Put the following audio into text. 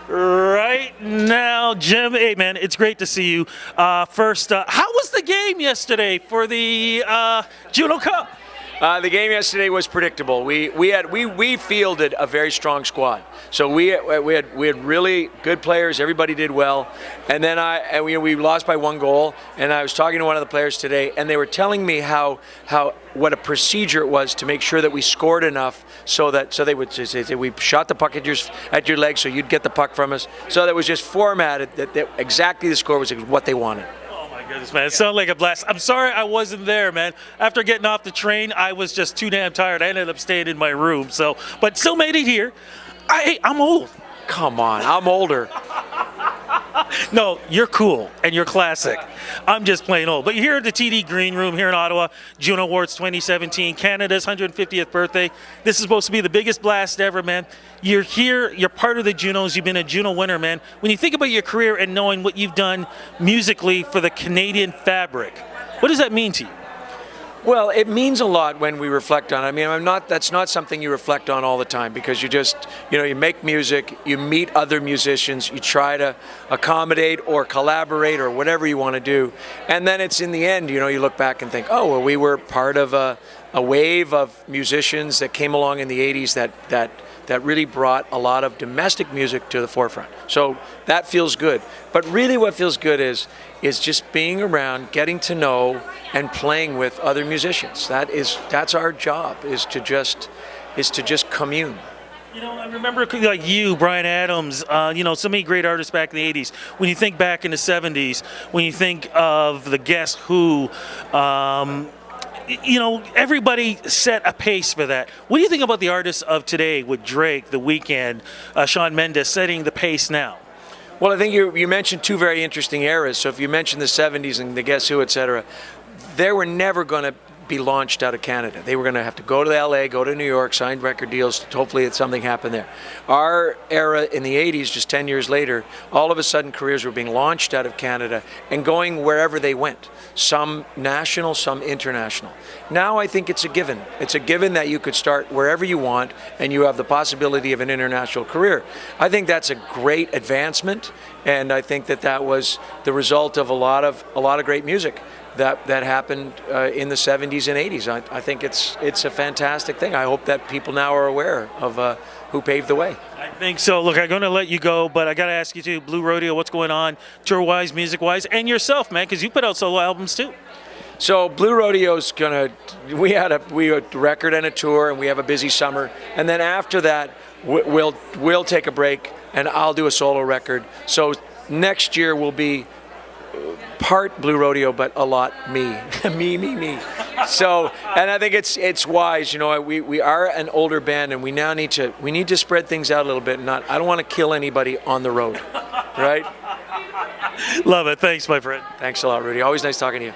right now, Jim. Hey, man, it's great to see you. First, how was the game yesterday for the Juno Cup? The game yesterday was predictable. We fielded a very strong squad. So we had really good players. Everybody did well, and then we lost by 1 goal. And I was talking to one of the players today, and they were telling me what a procedure it was to make sure that we scored enough so they would say we shot the puck at your leg so you'd get the puck from us. So that was just formatted that exactly the score was what they wanted. Goodness, man, it sounded like a blast. I'm sorry I wasn't there, man. After getting off the train, I was just too damn tired. I ended up staying in my room, but still made it here. I'm old. Come on, I'm older. No, you're cool and you're classic. I'm just plain old. But you're here at the TD Green Room here in Ottawa, Juno Awards 2017, Canada's 150th birthday. This is supposed to be the biggest blast ever, man. You're here, you're part of the Junos, you've been a Juno winner, man. When you think about your career and knowing what you've done musically for the Canadian fabric, what does that mean to you? Well, it means a lot when we reflect on it. I mean, that's not something you reflect on all the time because you make music, you meet other musicians, you try to accommodate or collaborate or whatever you want to do. And then it's in the end, you look back and think, oh, well, we were part of a wave of musicians that came along in the 80s that really brought a lot of domestic music to the forefront. So that feels good. But really what feels good is just being around, getting to know, and playing with other musicians. That's our job, is to just commune. I remember like you, Bryan Adams, so many great artists back in the 80s. When you think back in the 70s, when you think of the Guess Who, everybody set a pace for that. What do you think about the artists of today with Drake, The Weeknd, Shawn Mendes setting the pace now? Well, I think you mentioned 2 very interesting eras. So if you mentioned the 70s and the Guess Who, et cetera, they were never going to be launched out of Canada. They were going to have to go to LA, go to New York, sign record deals. Hopefully something happened there. Our era in the 80s, just 10 years later, all of a sudden careers were being launched out of Canada and going wherever they went. Some national, some international. Now I think it's a given. It's a given that you could start wherever you want and you have the possibility of an international career. I think that's a great advancement, and I think that was the result of a lot of great music that happened in the 70s and 80s. I think it's a fantastic thing. I hope that people now are aware of who paved the way. I think so. Look, I'm going to let you go, but I got to ask you too, Blue Rodeo, what's going on tour-wise, music-wise, and yourself, man, because you put out solo albums too. So Blue Rodeo's we had a record and a tour, and we have a busy summer, and then after that we'll take a break, and I'll do a solo record. So next year will be part Blue Rodeo, but a lot me. me. So, and I think it's wise. We are an older band, and we now need to spread things out a little bit. I don't want to kill anybody on the road, right? Love it. Thanks, my friend. Thanks a lot, Rudy. Always nice talking to you.